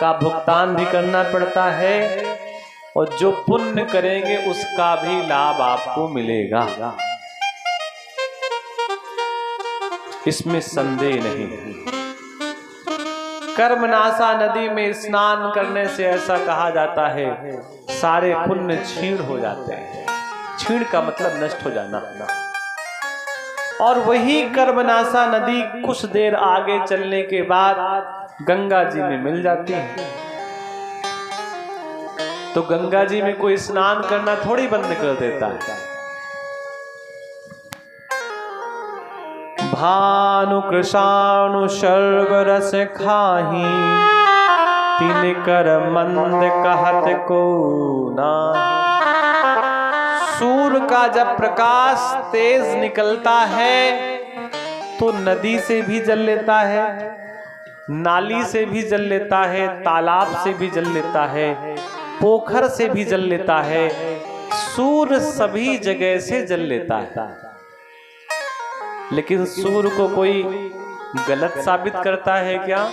का भुगतान भी करना पड़ता है और जो पुण्य करेंगे उसका भी लाभ आपको मिलेगा, इसमें संदेह नहीं। कर्मनाशा नदी में स्नान करने से ऐसा कहा जाता है सारे पुण्य क्षीण हो जाते हैं। क्षीण का मतलब नष्ट हो जाना। और वही कर्मनाशा नदी कुछ देर आगे चलने के बाद गंगा जी में मिल जाती है। तो गंगा जी में कोई स्नान करना थोड़ी बंद कर देता है। भानु कृषाणु सर्वरस खाही, तीन कर मंद कहत को नाही। सूर्य का जब प्रकाश तेज निकलता है तो नदी से भी जल लेता है, नाली से भी जल लेता है, तालाब से भी जल लेता है, पोखर से भी जल लेता है। सूर्य सभी जगह से जल लेता है। लेकिन सूर्य को कोई गलत साबित करता है क्या?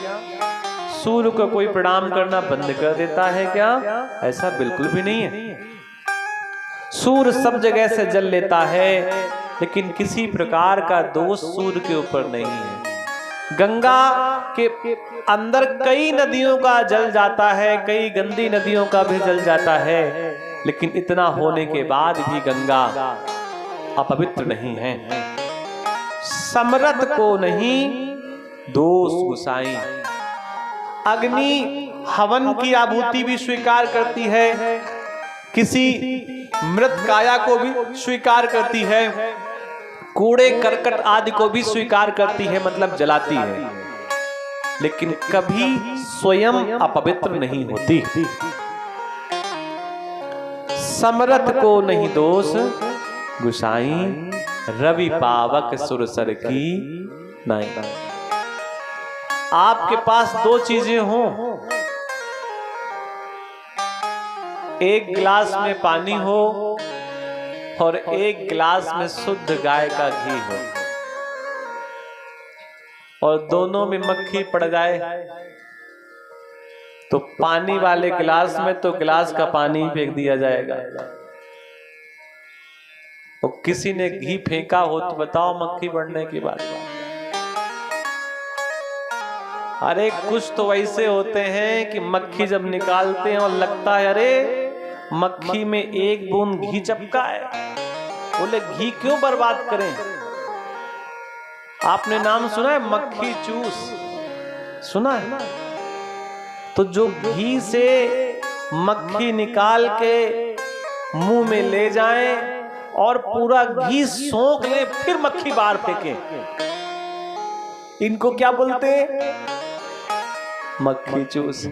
सूर्य को कोई प्रणाम करना बंद कर देता है क्या? ऐसा बिल्कुल भी नहीं है। सूर्य सब जगह से जल लेता है, लेकिन किसी प्रकार का दोष सूर्य के ऊपर नहीं है। गंगा के अंदर कई नदियों का जल जाता है, कई गंदी नदियों का भी जल जाता है, लेकिन इतना होने के बाद भी गंगा अपवित्र नहीं है। समरथ को नहीं दोष गुसाई। अग्नि हवन की आहुति भी स्वीकार करती है, किसी मृत काया को भी स्वीकार करती है, कूड़े करकट आदि को भी स्वीकार करती है, मतलब जलाती है, लेकिन कभी स्वयं अपवित्र नहीं होती। समरथ को नहीं दोष गुसाई, रवि पावक सुरसर की नाई। आपके पास दो चीजें हों, एक गिलास में पानी हो और एक गिलास में शुद्ध गाय का घी हो, और दोनों में मक्खी पड़ जाए तो पानी वाले गिलास में तो गिलास का पानी फेंक दिया जाएगा, और किसी ने घी फेंका हो तो बताओ मक्खी बढ़ने की बात। अरे कुछ तो ऐसे होते हैं कि मक्खी जब निकालते हैं और लगता है अरे मक्खी में एक बूंद घी चपका है, बोले घी क्यों बर्बाद करें। आपने नाम सुना है मक्खी चूस, सुना है? तो जो घी से मक्खी निकाल के मुंह में ले जाए और पूरा घी सोख ले, फिर मक्खी बाहर फेंके, इनको क्या बोलते हैं? मक्खी चूस।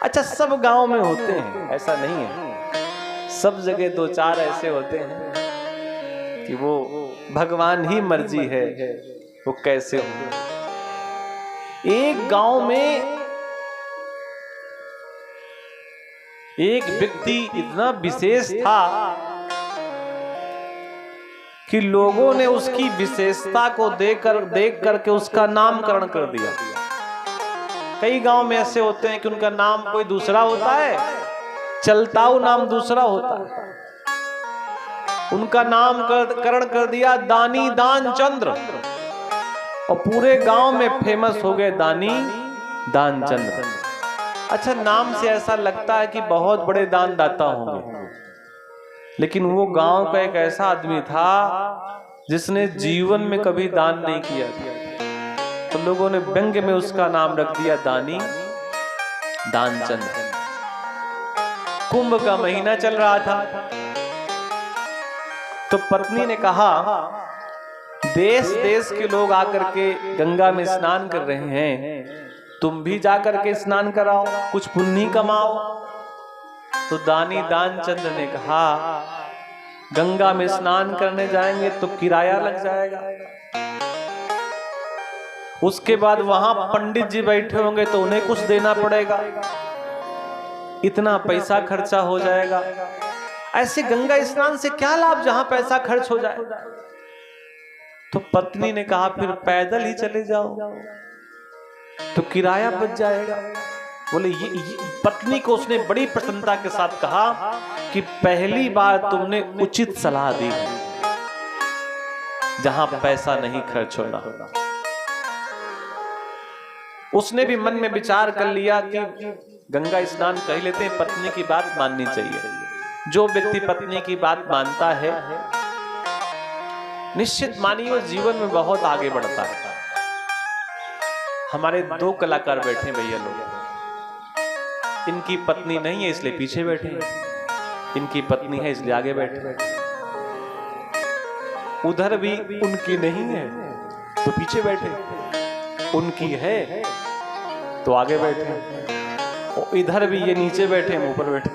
अच्छा, सब गांव में होते हैं ऐसा नहीं है, सब जगह दो चार ऐसे होते हैं कि वो भगवान ही मर्जी है वो कैसे हो। एक गांव में एक व्यक्ति इतना विशेष था कि लोगों ने उसकी विशेषता को देख करके उसका नामकरण कर दिया। कई गांव में ऐसे होते हैं कि उनका नाम कोई दूसरा होता है, चलताऊ नाम दूसरा होता है, उनका नामकरण कर दिया दानी दान चंद्र, और पूरे गांव में फेमस हो गए दानी दान चंद्र। अच्छा, नाम से ऐसा लगता है कि बहुत बड़े दान दाता होंगे, लेकिन वो गांव का एक ऐसा आदमी था जिसने जीवन में कभी दान नहीं किया था, तो लोगों ने व्यंग्य में उसका नाम रख दिया दानी दानचंद। कुंभ का महीना चल रहा था, तो पत्नी ने कहा देश देश के लोग आकर के गंगा में स्नान कर रहे हैं, तुम भी जाकर के स्नान कराओ, कुछ पुण्य कमाओ। तो दानी दानचंद ने कहा गंगा में स्नान करने जाएंगे तो किराया लग जाएगा, उसके बाद वहां पंडित जी बैठे होंगे तो उन्हें कुछ देना पड़ेगा, इतना पैसा खर्चा हो जाएगा, ऐसे गंगा स्नान से क्या लाभ जहां पैसा खर्च हो जाए। तो पत्नी ने कहा फिर पैदल ही चले जाओ। तो किराया बच जाएगा। बोले ये पत्नी को उसने बड़ी प्रसन्नता के साथ कहा कि पहली बार तुमने उचित सलाह दी, जहां पैसा नहीं खर्च होना। उसने भी मन में विचार कर लिया कि गंगा स्नान कर लेते हैं, पत्नी की बात माननी चाहिए। जो व्यक्ति पत्नी की बात मानता है निश्चित मानिए जीवन में बहुत आगे बढ़ता है। हमारे 2 कलाकार बैठे भैया लोग, इनकी पत्नी नहीं है इसलिए पीछे बैठे, इनकी पत्नी है इसलिए आगे बैठे। उधर भी उनकी नहीं है तो पीछे बैठे, उनकी है तो आगे बैठे, और इधर भी ये नीचे बैठे हम ऊपर बैठे।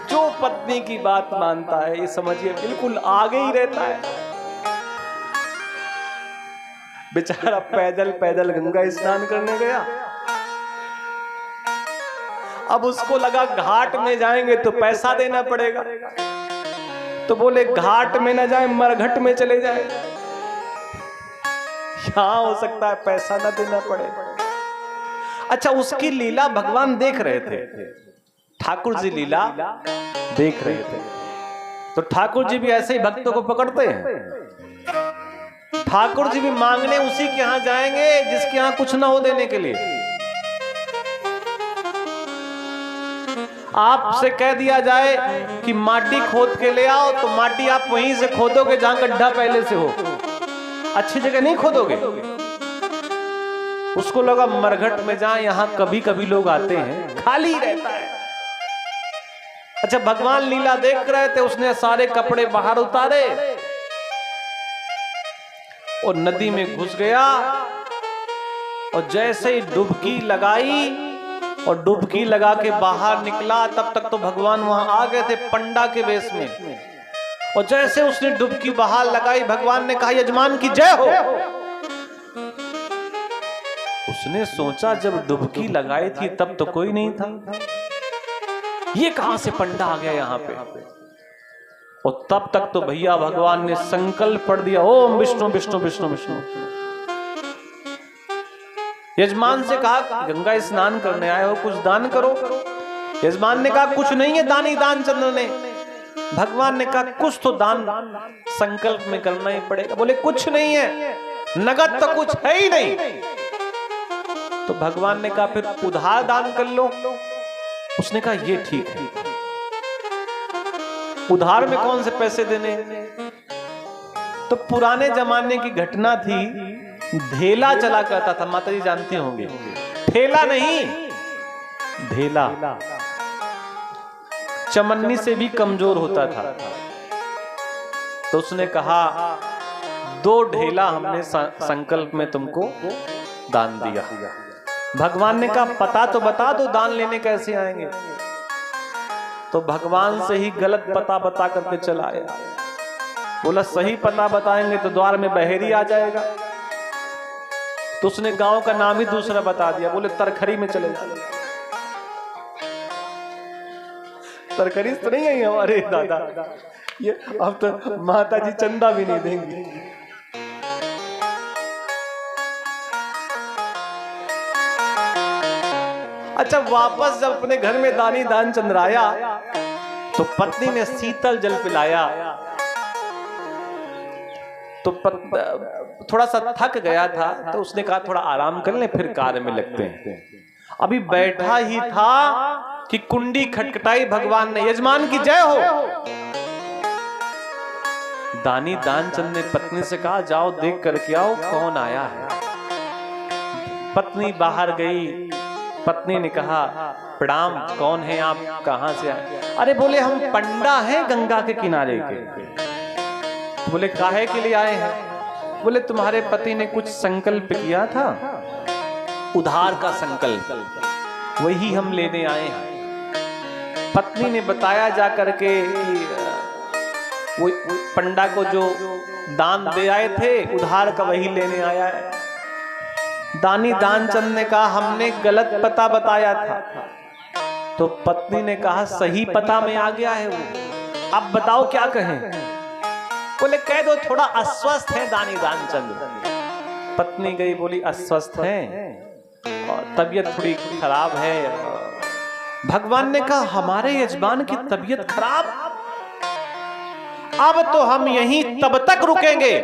जो पत्नी की बात मानता है ये समझिए बिल्कुल आगे ही रहता है। बेचारा पैदल पैदल गंगा स्नान करने गया। अब उसको लगा घाट में जाएंगे तो पैसा देना पड़ेगा, तो बोले घाट में ना जाए मरघट में चले जाए, यहां हो सकता है पैसा ना देना पड़े। अच्छा, उसकी लीला भगवान देख रहे थे, ठाकुर जी लीला देख रहे थे। तो ठाकुर जी भी ऐसे ही भक्तों को पकड़ते हैं। ठाकुर जी भी मांगने उसी के यहां जाएंगे जिसके यहां कुछ ना हो देने के लिए। आपसे कह दिया जाए कि माटी खोद के ले आओ, तो माटी आप वहीं से खोदोगे जहां गड्ढा पहले से हो, अच्छी जगह नहीं खोदोगे। उसको लगा मरघट में जाए, यहां कभी कभी लोग आते हैं, खाली रहता है। अच्छा, भगवान लीला देख रहे थे, उसने सारे कपड़े बाहर उतारे और नदी में घुस गया, और जैसे ही डुबकी लगाई और डुबकी लगा के बाहर निकला, तब तक तो भगवान वहां आ गए थे पंडा के वेश में। और जैसे उसने डुबकी बाहर लगाई, भगवान ने कहा यजमान की जय हो। उसने सोचा जब डुबकी लगाई थी तब तो कोई नहीं था, ये कहां से पंडा आ गया यहां पे। और तब तक तो भैया भगवान ने संकल्प पढ़ दिया, ओम विष्णु विष्णु विष्णु विष्णु। यजमान से कहा गंगा स्नान करने आए हो, कुछ दान करो। यजमान ने कहा कुछ नहीं है दानी दान चंद्र ने। भगवान ने कहा कुछ तो दान संकल्प में करना ही पड़ेगा। बोले कुछ नहीं है, नगद तो कुछ है ही नहीं। तो भगवान ने कहा फिर उधार दान कर लो। उसने कहा ये ठीक है, उधार में कौन से पैसे देने। तो पुराने जमाने की घटना थी, धेला चला करता था, माता जी जानती होंगे, ठेला नहीं धेला, चमन्नी से भी कमजोर होता था। तो उसने कहा 2 ढेला हमने संकल्प में तुमको दान दिया। भगवान ने कहा पता तो बता दो, दान लेने कैसे आएंगे। तो भगवान से ही गलत पता बता करके चला आया। बोला सही पता बताएंगे तो द्वार में बहेरी आ जाएगा। तो उसने गांव का नाम ही दूसरा बता दिया। बोले तरखरी में चले जाओ। तरखरी तो नहीं है हमारे दादा, ये अब तो माता जी चंदा भी नहीं देंगी। अच्छा, वापस जब अपने घर में दानी दान चंद्र आया तो पत्नी ने शीतल जल पिलाया। तो थोड़ा सा थक गया था, तो उसने कहा थोड़ा आराम कर ले, फिर कार्य में लगते हैं। अभी बैठा ही था कि कुंडी खटखटाई भगवान ने, यजमान की जय हो। दानी दानचंद ने पत्नी से कहा जाओ देख करके आओ कौन आया है। पत्नी बाहर गई। पत्नी ने कहा प्रणाम, कौन है आप, कहां से आए। अरे बोले हम पंडा हैं गंगा के किनारे के। बोले काहे के लिए आए हैं। बोले तुम्हारे पति ने कुछ संकल्प किया था, उधार का संकल्प, वही हम लेने आए हैं। पत्नी ने बताया जा करके कि वो पंडा को जो दान दे आए थे उधार का वही लेने आया है। दानी दानचंद ने कहा हमने गलत पता बताया था। तो पत्नी ने कहा सही पता में आ गया है वो, अब बताओ क्या कहें। बोले कह दो थोड़ा अस्वस्थ है दानी दानचंद। पत्नी गई, बोली अस्वस्थ है और तबीयत थोड़ी खराब है। भगवान ने कहा हमारे यजमान की तबीयत खराब, अब तो हम यहीं तब तक रुकेंगे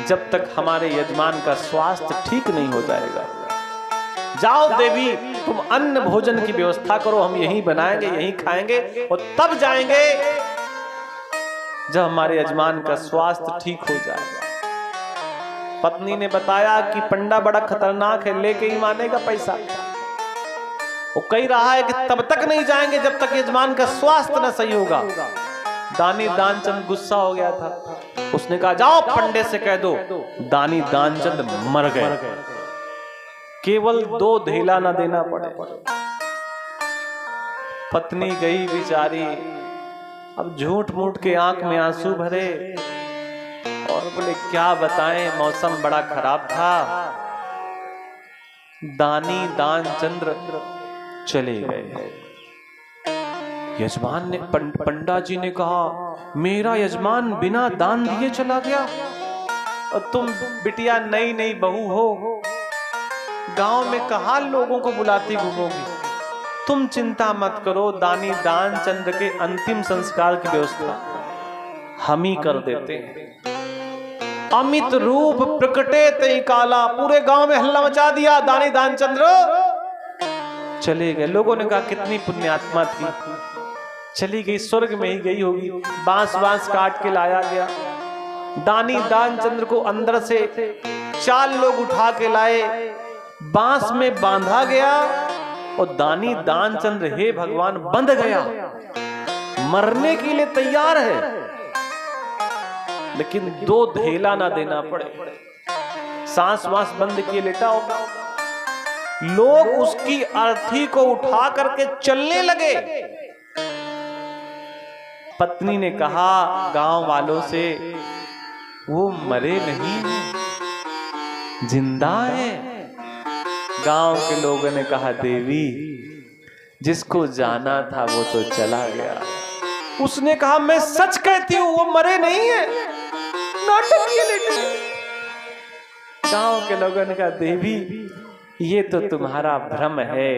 जब तक हमारे यजमान का स्वास्थ्य ठीक नहीं हो जाएगा। जाओ देवी, तुम अन्न भोजन की व्यवस्था करो, हम यहीं बनाएंगे, यहीं खाएंगे और तब जाएंगे जब हमारे यजमान का स्वास्थ्य ठीक हो जाएगा। पत्नी ने बताया कि पंडा बड़ा खतरनाक है, लेके ही मानेगा पैसा। वो कह रहा है कि तब तक नहीं जाएंगे जब तक यजमान का स्वास्थ्य न सही होगा। दानी दानचंद गुस्सा हो गया था, उसने कहा जाओ पंडे से कह दो दानी दानचंद मर गए, केवल 2 धेला न देना पड़े। पत्नी गई बेचारी, अब झूठ मूठ के आंख में आंसू भरे और बोले क्या बताएं, मौसम बड़ा खराब था। दानी दानचंद्र चले गए। यजमान ने पंडा जी ने कहा मेरा यजमान बिना दान दिए चला गया, और तुम बिटिया नई नई बहू हो, गांव में कहा लोगों को बुलाती घूमोगी। तुम चिंता मत करो, दानी दानचंद्र के अंतिम संस्कार की व्यवस्था हम ही कर देते हैं। अमित रूप प्रकटे तई काला, पूरे गांव में हल्ला मचा दिया। दानी दानचंद्र चले गए। लोगों ने कहा कितनी पुण्यात्मा थी, चली गई, स्वर्ग में ही गई होगी। बांस बांस काट के लाया गया। दानी दानचंद्र को अंदर से 4 लोग उठा के लाए, बांस में बांधा गया और दानी दानचंद्र हे भगवान बंध गया, मरने के लिए तैयार है, लेकिन 2 धेला ना देना पड़े। सांस वास बंद किए लेटा होगा। लोग उसकी अर्थी को उठा करके चलने लगे। पत्नी ने कहा गांव वालों से वो मरे नहीं, जिंदा है। गांव के लोगों ने कहा देवी जिसको जाना था वो तो चला गया। उसने कहा मैं सच कहती हूं वो मरे नहीं है, नाटक किए लेटे। गांव के लोगों ने कहा देवी ये तो तुम्हारा भ्रम है,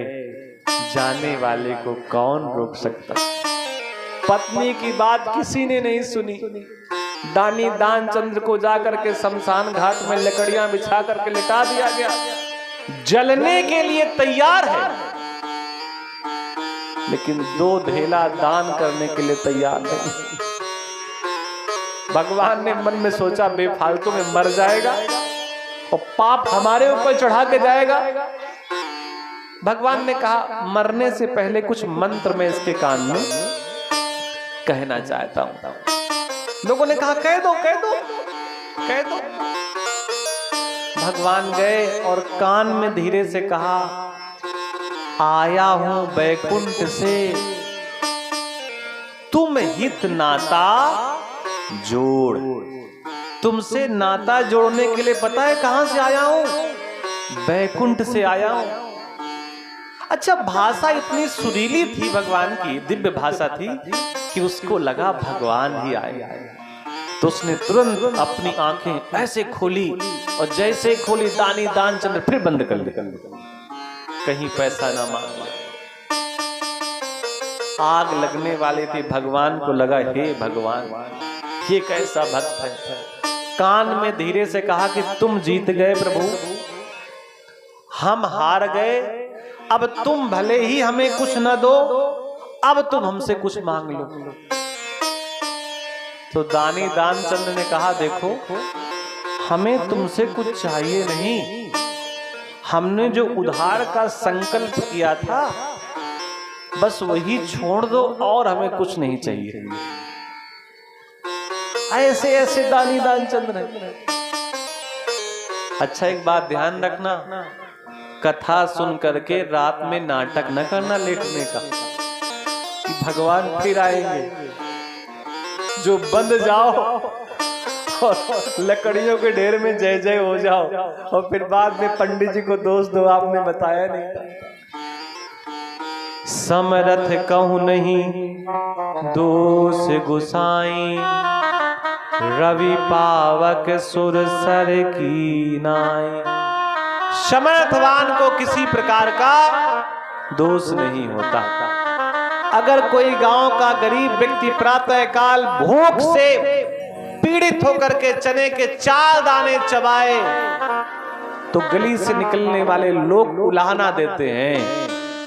जाने वाले को कौन रोक सकता। पत्नी की बात किसी ने नहीं सुनी। दानी दानचंद्र को जाकर के शमशान घाट में लकड़ियां बिछा करके लिटा दिया गया, जलने के लिए तैयार है, लेकिन 2 धेला दान करने के लिए तैयार नहीं। भगवान ने मन में सोचा बेफालतू में मर जाएगा और पाप हमारे ऊपर चढ़ा के जाएगा। भगवान ने कहा मरने से पहले कुछ मंत्र में इसके कान में कहना चाहता हूं। लोगों ने कहा कह दो कह दो कह दो। भगवान गए और कान में धीरे से कहा आया हूं बैकुंठ से, तुम हित नाता जोड़। तुमसे नाता जोड़ने के लिए पता है कहां से आया हूं? बैकुंठ से आया हूं। अच्छा, भाषा इतनी सुरीली थी भगवान की, दिव्य भाषा थी कि उसको लगा भगवान ही आए। तो उसने तुरंत अपनी आंखें ऐसे खोली और जैसे खोली दानी दानचंद्र फिर बंद कर ली, कहीं पैसा ना मांगा। आग लगने वाली थी, भगवान को लगा हे भगवान ये कैसा भक्त है। कान में धीरे से कहा कि तुम जीत गए प्रभु, हम हार गए, अब तुम भले ही हमें कुछ न दो, अब तुम हमसे कुछ मांग लो। तो दानी दानचंद्र ने कहा देखो हमें तुमसे कुछ चाहिए नहीं, हमने जो उधार का संकल्प किया था बस वही छोड़ दो और हमें कुछ नहीं चाहिए। ऐसे ऐसे दानी दानचंद्र है। अच्छा एक बात ध्यान रखना, कथा सुन करके रात में नाटक न करना लेटने का कि भगवान फिर आएंगे। जो बंद जाओ और लकड़ियों के ढेर में जय जय हो जाओ और फिर बाद में पंडित जी को दोष दो आपने बताया नहीं। समरथ कहूं नहीं दोष गुसाई, रवि पावक सुर सर की नाई। समर्थवान को किसी प्रकार का दोष नहीं होता। अगर कोई गांव का गरीब व्यक्ति प्रातः काल भूख से पीड़ित होकर के चने के 4 दाने चबाए तो गली से निकलने वाले लोग उलाहना देते हैं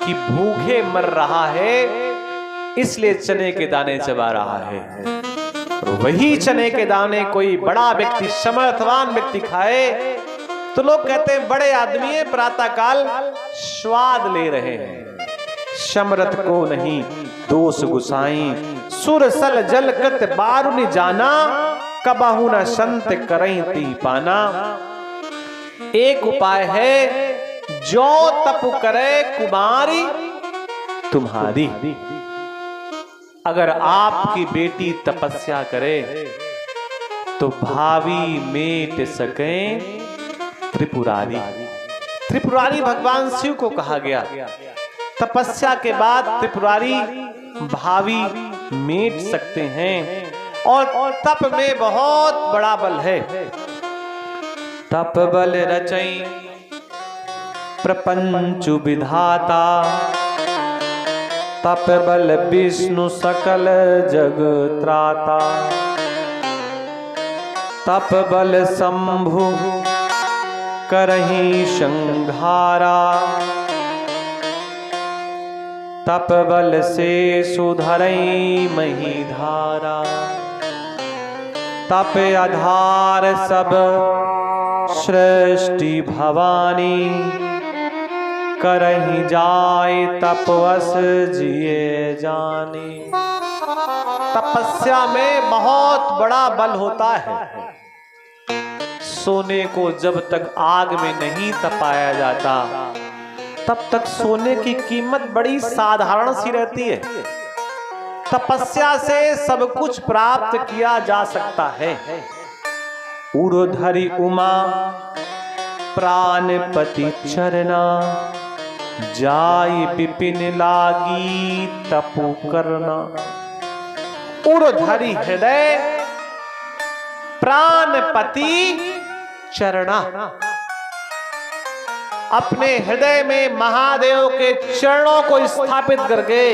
कि भूखे मर रहा है इसलिए चने के दाने चबा रहा है। और वही चने के दाने कोई बड़ा व्यक्ति, समर्थवान व्यक्ति खाए तो लोग कहते हैं बड़े आदमी है, प्रातः काल स्वाद ले रहे हैं। समरथ को नहीं दोष गुसाई, सुर सल जल कत बारुनि जाना, कबहु न संत करई ती पाना। एक उपाय है, जो तप करे कुमारी तुम्हारी। अगर आपकी बेटी तपस्या करे तो भावी मेट सके त्रिपुरारी। त्रिपुरारी भगवान शिव को कहा गया। तपस्या के बाद त्रिपुरारी भावी मेट सकते हैं और तप में बहुत बड़ा बल है। तप बल रचई प्रपंच विधाता, तप बल विष्णु सकल जग त्राता, तप बल शंभु करहि संघारा, तप बल से सुधरई महीधारा, तप आधार सब सृष्टि भवानी, करहि जाय तपवस जिए जानी। तपस्या में बहुत बड़ा बल होता है। सोने को जब तक आग में नहीं तपाया जाता तब तक सोने की कीमत बड़ी साधारण सी रहती है। तपस्या से सब कुछ प्राप्त किया जा सकता है। उर्धरि उमा प्राणपति चरना, जाय विपिन लागी तपु करना। उर्धरि हृदय प्राणपति चरणा, अपने हृदय में महादेव के चरणों को स्थापित करके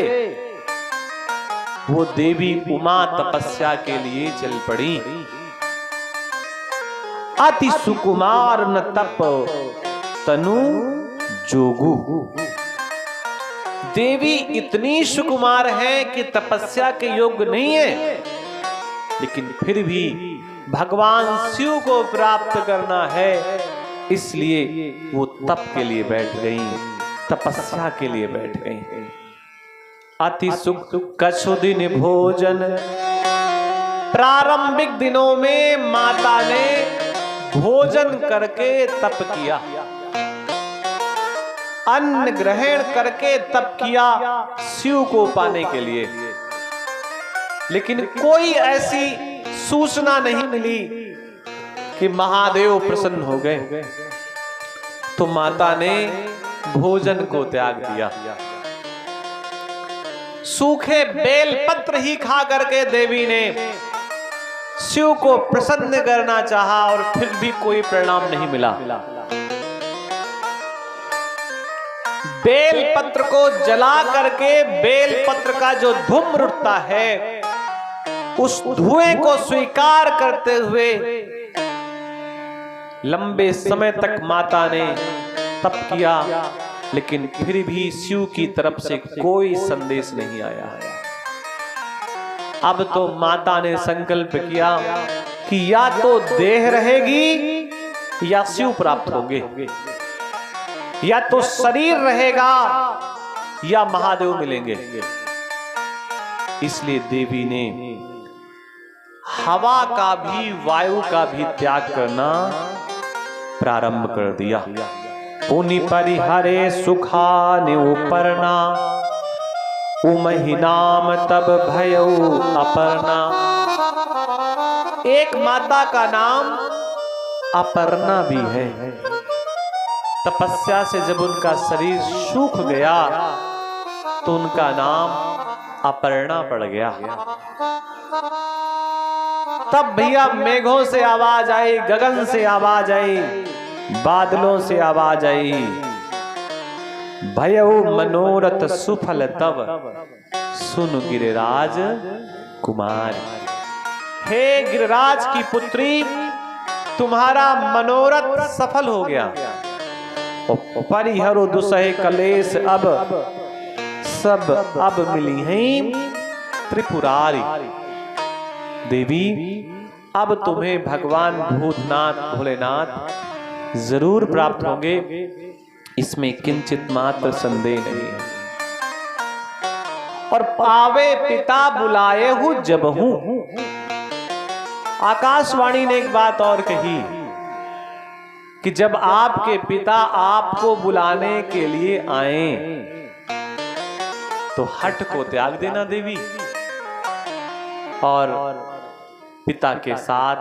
वो देवी उमा तपस्या के लिए चल पड़ी। अति सुकुमार न तप तनु जोगु। देवी इतनी सुकुमार है कि तपस्या के योग्य नहीं है, लेकिन फिर भी भगवान शिव को प्राप्त करना है इसलिए वो तप के लिए बैठ गई, तपस्या के लिए बैठ गई। अति सुख कछु दिन भोजन, प्रारंभिक दिनों में माता ने भोजन करके तप किया, अन्न ग्रहण करके तप किया शिव को पाने के लिए। लेकिन कोई ऐसी सूचना नहीं मिली कि महादेव प्रसन्न हो गए, तो माता ने भोजन को त्याग दिया। सूखे बेल पत्र ही खा करके देवी ने शिव को प्रसन्न करना चाहा और फिर भी कोई परिणाम नहीं मिला। बेल पत्र को जला करके बेल पत्र का जो धूम उठता है उस धुएं को स्वीकार करते हुए लंबे समय तक माता ने तप किया, लेकिन फिर भी शिव की तरफ से कोई संदेश नहीं आया। अब तो माता ने संकल्प किया कि या तो देह रहेगी या शिव प्राप्त होंगे, या तो शरीर रहेगा या महादेव मिलेंगे। इसलिए देवी ने हवा का भी वायु का भी त्याग करना प्रारंभ कर दिया। पुनि परिहरे सुखानि उपरना, उमहि नाम तब भयउ अपर्णा। एक माता का नाम अपर्णा भी है। तपस्या से जब उनका शरीर सूख गया तो उनका नाम अपर्णा पड़ गया। तब भैया मेघों से आवाज आई, गगन से आवाज आई, बादलों से आवाज आई, भयउ मनोरथ सुफल तब सुन गिरिराज कुमार। हे गिरिराज की पुत्री, तुम्हारा मनोरथ सफल हो गया। परिहरो दुसहे कलेश अब सब अब मिली हैं त्रिपुरारी। देवी, अब तुम्हें भगवान भूतनाथ भोलेनाथ जरूर प्राप्त होंगे, इसमें किंचित मात्र संदेह नहीं है। और पावे पिता बुलाए हूं जब हूं। आकाशवाणी ने एक बात और कही कि जब आपके पिता आपको बुलाने के लिए आए तो हठ को त्याग देना देवी, और पिता के साथ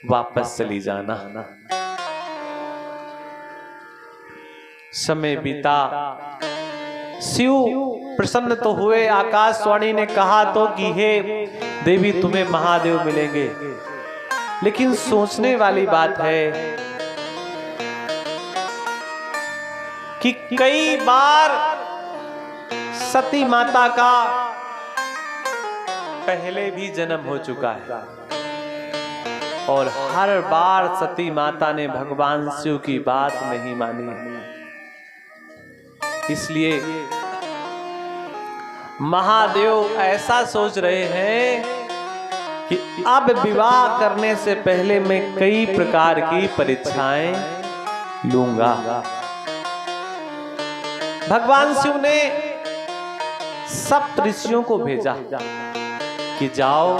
वापस चली जाना। समय बीता, शिव प्रसन्न तो हुए। आकाशवाणी ने कहा तो कि हे देवी, तुम्हें महादेव मिलेंगे, लेकिन सोचने वाली बात है कि कई बार सती माता का पहले भी जन्म हो चुका है, और हर बार सती माता ने भगवान शिव की बात नहीं मानी। इसलिए महादेव ऐसा सोच रहे हैं कि अब विवाह करने से पहले मैं कई प्रकार की परीक्षाएं लूंगा। भगवान शिव ने सप्त ऋषियों को भेजा कि जाओ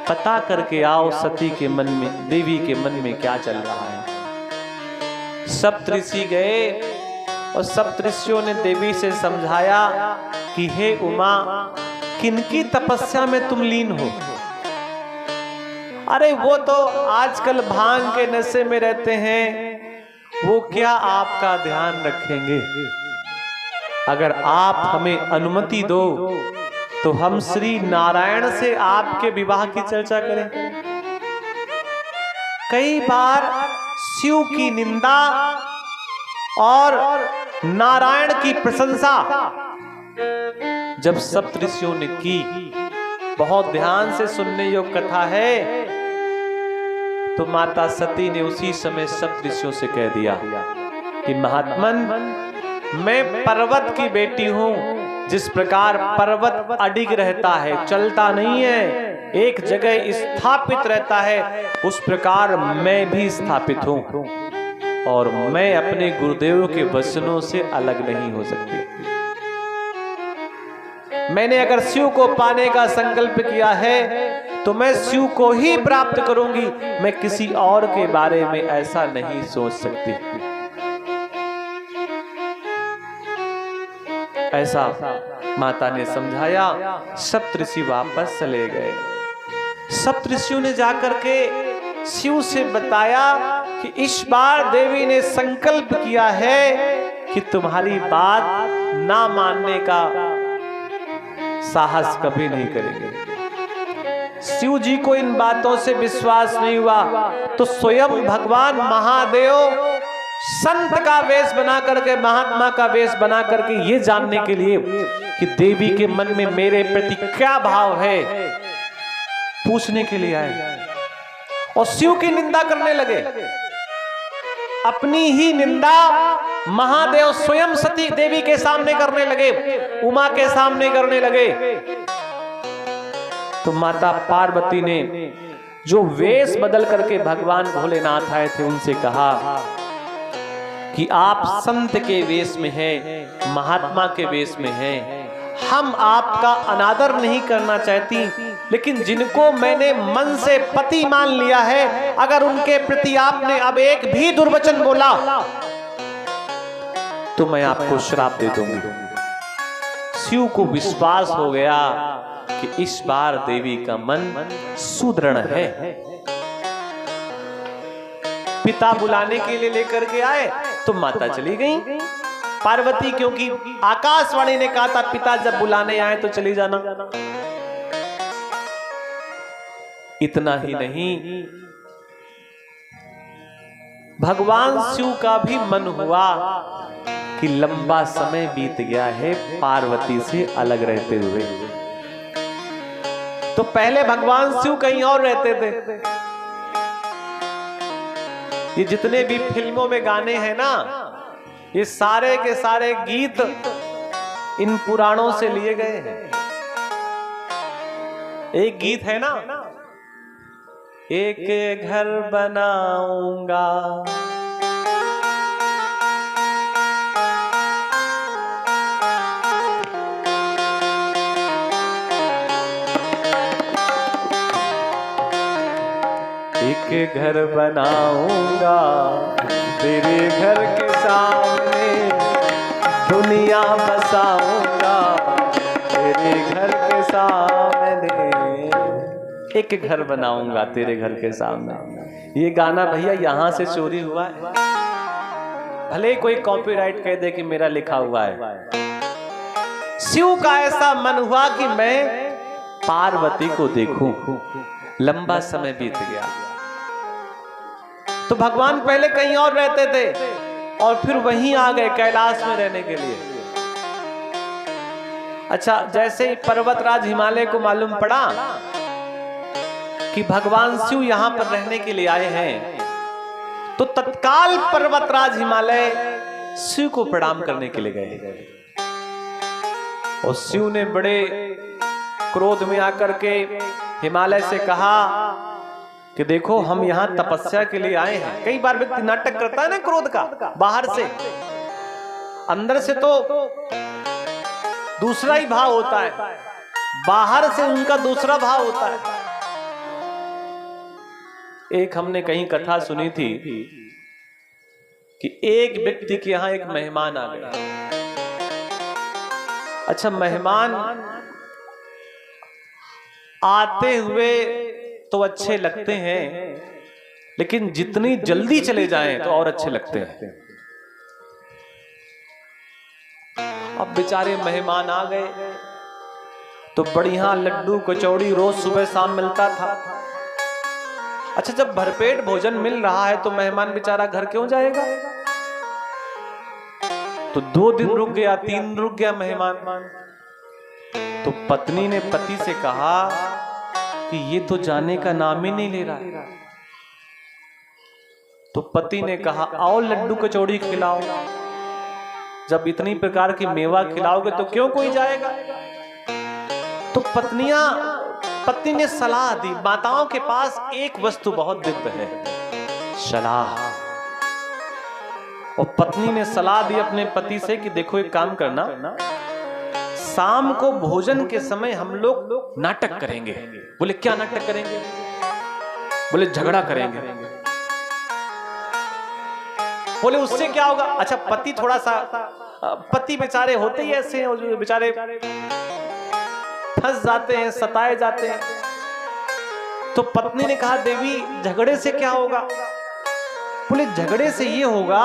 पता करके आओ सती के मन में, देवी के मन में क्या चल रहा है। सप्त ऋषि गए और सप्त ऋषियों ने देवी से समझाया कि हे उमा, किनकी तपस्या में तुम लीन हो? अरे वो तो आजकल भांग के नशे में रहते हैं, वो क्या आपका ध्यान रखेंगे? अगर आप हमें अनुमति दो तो हम श्री नारायण से आपके विवाह की चर्चा करें। कई बार शिव की निंदा और नारायण की प्रशंसा जब सप्तऋषियों ने की, बहुत ध्यान से सुनने योग्य कथा है, तो माता सती ने उसी समय सप्तऋषियों से कह दिया कि महात्मन, मैं पर्वत की बेटी हूं। जिस प्रकार पर्वत अडिग रहता है, चलता नहीं है, एक जगह स्थापित रहता है, उस प्रकार मैं भी स्थापित हूं, और मैं अपने गुरुदेव के वचनों से अलग नहीं हो सकती। मैंने अगर शिव को पाने का संकल्प किया है तो मैं शिव को ही प्राप्त करूंगी, मैं किसी और के बारे में ऐसा नहीं सोच सकती। ऐसा माता ने समझाया। सप्तऋषि वापस चले गए। सप्तऋषियों ने जाकर के शिव से बताया कि इस बार देवी ने संकल्प किया है कि तुम्हारी बात ना मानने का साहस कभी नहीं करेंगे। शिव जी को इन बातों से विश्वास नहीं हुआ तो स्वयं भगवान महादेव संत का वेश बना करके, महात्मा का वेश बना करके, ये जानने के लिए कि देवी के मन में मेरे प्रति क्या भाव है, पूछने के लिए आए। और शिव की निंदा करने लगे। अपनी ही निंदा महादेव स्वयं सती देवी के सामने करने लगे, उमा के सामने करने लगे। तो माता पार्वती ने जो वेश बदल करके भगवान भोलेनाथ आए थे, उनसे कहा कि आप संत के वेश में हैं, महात्मा के वेश में हैं, हम आपका अनादर नहीं करना चाहती, लेकिन जिनको मैंने मन से पति मान लिया है, अगर उनके प्रति आपने अब एक भी दुर्वचन बोला तो मैं आपको श्राप दे दूंगी। शिव को विश्वास हो गया कि इस बार देवी का मन सुदृढ़ है। पिता बुलाने के लिए लेकर के आए तो माता चली गई पार्वती, क्योंकि आकाशवाणी ने कहा था पिता जब बुलाने आए तो चली जाना। इतना ही नहीं, भगवान शिव का भी मन हुआ कि लंबा समय बीत गया है पार्वती से अलग रहते हुए। तो पहले भगवान शिव कहीं और रहते थे। ये जितने भी फिल्मों में गाने हैं ना, ये सारे के सारे गीत इन पुराणों से लिए गए हैं। एक गीत है ना, एक घर बनाऊंगा, एक घर बनाऊंगा तेरे घर के सामने, दुनिया बसाऊंगा तेरे घर के सामने, एक घर बनाऊंगा तेरे घर के सामने। ये गाना भैया यहां से चोरी हुआ है, भले कोई कॉपीराइट कह दे कि मेरा लिखा हुआ है। शिव का ऐसा मन हुआ कि मैं पार्वती को देखूं। लंबा समय बीत गया, तो भगवान पहले कहीं और रहते थे और फिर वहीं आ गए कैलाश में रहने के लिए। अच्छा, जैसे ही पर्वतराज हिमालय को मालूम पड़ा कि भगवान शिव यहां पर रहने के लिए आए हैं, तो तत्काल पर्वतराज हिमालय शिव को प्रणाम करने के लिए गए। और शिव ने बड़े क्रोध में आकर के हिमालय से कहा कि देखो, हम यहां तपस्या के लिए आए हैं। कई बार व्यक्ति नाटक करता है ना क्रोध का, बाहर से, अंदर से तो दूसरा ही भाव होता है, बाहर से उनका दूसरा भाव होता है। एक हमने कहीं कथा सुनी थी कि एक व्यक्ति के यहां एक मेहमान आ गया। अच्छा, मेहमान आते हुए तो अच्छे लगते हैं, लेकिन जितनी जल्दी चले जाएं तो और अच्छे लगते हैं। अब बेचारे मेहमान आ गए तो बढ़िया लड्डू कचौड़ी रोज सुबह शाम मिलता था। अच्छा, जब भरपेट भोजन मिल रहा है तो मेहमान बेचारा घर क्यों जाएगा? तो 2 दिन रुक गया, 3 दिन रुक गया मेहमान। तो पत्नी ने पति से कहा कि ये तो जाने का नाम ही नहीं ले रहा। तो पति ने कहा, आओ लड्डू कचौड़ी खिलाओ। जब इतनी प्रकार की मेवा खिलाओगे तो क्यों कोई जाएगा? तो पत्नी ने सलाह दी। माताओं के पास एक वस्तु बहुत दिव्य है, सलाह। और पत्नी ने सलाह दी अपने पति से कि देखो, एक काम करना, शाम को भोजन के समय हम लोग नाटक करेंगे। बोले क्या नाटक करेंगे? बोले झगड़ा करेंगे। बोले उससे क्या होगा? अच्छा, पति थोड़ा सा, पति बेचारे होते ही ऐसे हैं, जो बेचारे फंस जाते हैं, सताए जाते हैं। तो पत्नी ने कहा, देवी झगड़े से क्या होगा? बोले झगड़े से ये होगा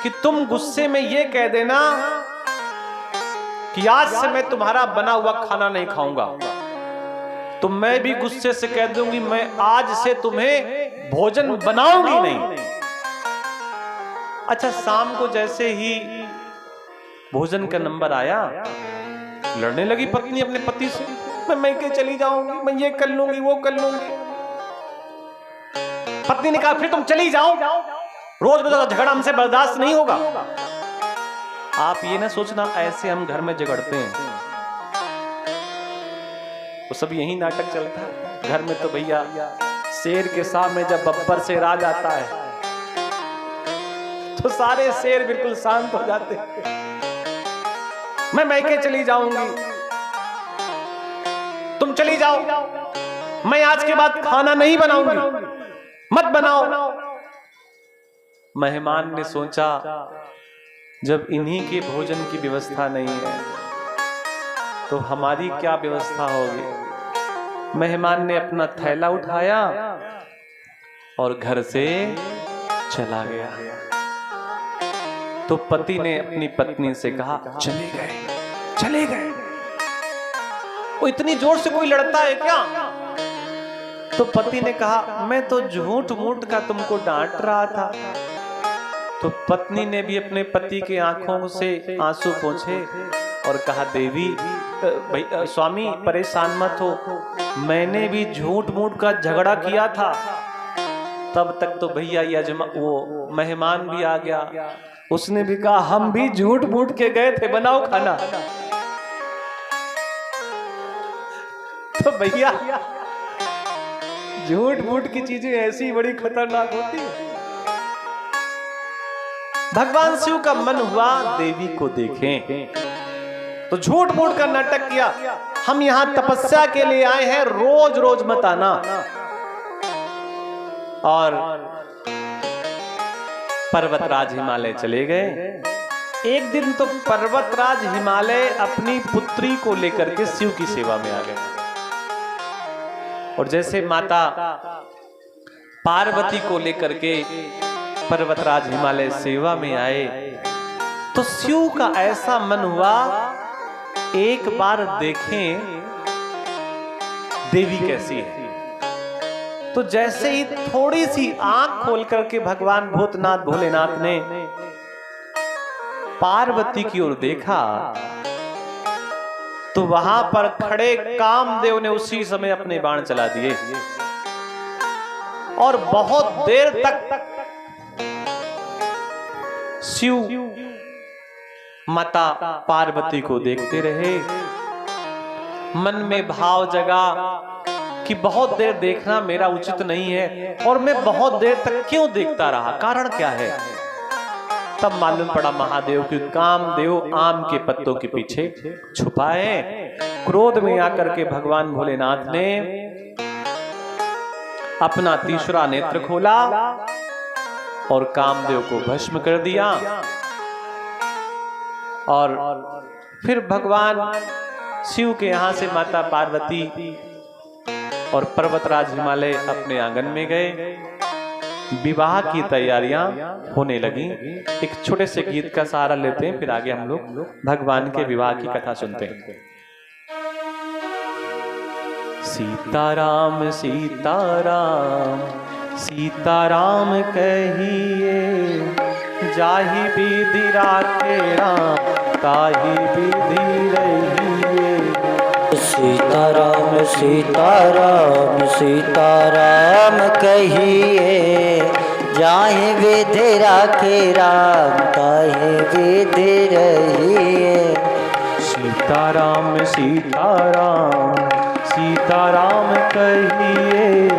कि तुम गुस्से में ये कह देना कि आज से मैं तुम्हारा बना हुआ खाना नहीं खाऊंगा। तो मैं भी गुस्से से कह दूंगी, मैं आज से तुम्हें भोजन बनाऊंगी नहीं। अच्छा, शाम को जैसे ही भोजन का नंबर आया, लड़ने लगी पत्नी अपने पति से, मैं के चली जाऊंगी, मैं ये कर लूंगी, वो कर लूंगी। पत्नी ने कहा, फिर तुम चली जाओ, रोज रोज झगड़ा हमसे बर्दाश्त नहीं होगा। आप ये ना सोचना ऐसे हम घर में झगड़ते हैं, वो सब यही नाटक चलता है। घर में तो भैया शेर के सामने जब बब्बर शेर आ जाता है तो सारे शेर बिल्कुल शांत हो जाते हैं। मैं मैके चली जाऊंगी, तुम चली जाओ, मैं आज के बाद खाना नहीं बनाऊंगी, मत बनाओ। मेहमान ने सोचा, जब इन्हीं के भोजन की व्यवस्था नहीं है तो हमारी क्या व्यवस्था होगी। मेहमान ने अपना थैला उठाया और घर से चला गया। तो पति ने अपनी पत्नी से कहा, चले गए, चले गए। वो इतनी जोर से कोई लड़ता है क्या? तो पति ने कहा मैं तो झूठ मूठ का तुमको डांट रहा था। तो पत्नी ने भी अपने पति के आंखों से आंसू पोंछे और कहा देवी स्वामी परेशान मत हो, मैंने भी झूठ मूठ का झगड़ा किया था। तब तक तो भैया वो मेहमान भी आ गया, उसने भी कहा हम भी झूठ मूठ के गए थे, बनाओ खाना। तो भैया झूठ मूठ की चीजें ऐसी बड़ी खतरनाक होती है। भगवान शिव का मन हुआ देवी को देखें, तो झूठ मूठ का नाटक किया, हम यहां तपस्या के लिए आए हैं, रोज रोज मत आना। और पर्वतराज हिमालय चले गए। एक दिन तो पर्वतराज हिमालय अपनी पुत्री को लेकर के शिव की सेवा में आ गए। और जैसे माता पार्वती को लेकर के पर्वतराज हिमालय सेवा में आए, तो शिव का ऐसा मन हुआ एक बार देखें देवी कैसी है। तो जैसे ही थोड़ी सी आंख खोल करके भगवान भूतनाथ भोलेनाथ ने पार्वती की ओर देखा, तो वहां पर खड़े कामदेव ने उसी समय अपने बाण चला दिए और बहुत देर तक शिव माता पार्वती को देखते रहे। मन में भाव जगा कि बहुत देर देखना मेरा उचित नहीं है, और मैं बहुत देर तक क्यों देखता रहा, कारण क्या है। तब मालूम पड़ा महादेव की कामदेव आम के पत्तों के पीछे छुपाए। क्रोध में आकर के भगवान भोलेनाथ ने अपना तीसरा नेत्र खोला और कामदेव को भस्म कर दिया। और फिर भगवान शिव के यहां से माता पार्वती और पर्वतराज हिमालय अपने आंगन में गए। विवाह की तैयारियां होने लगी। एक छोटे से गीत का सहारा लेते हैं, फिर आगे हम लोग भगवान के विवाह की कथा सुनते हैं। सीताराम सीताराम सीताराम कहिए, जाहि विधि राखे राम ताहि विधि रहिए। सीताराम सीताराम सीताराम कहिए, जाहि विधि राखे राम ताहि विधि रहिए। सीताराम सीताराम सीताराम कहिए,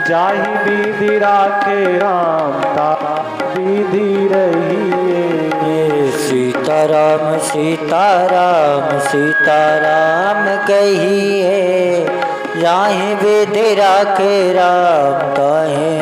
जाहि विधि राखे राम ताहि विधि रहिए। सीताराम सीताराम सीताराम कहिए, जाहि विधि राखे राम ताहि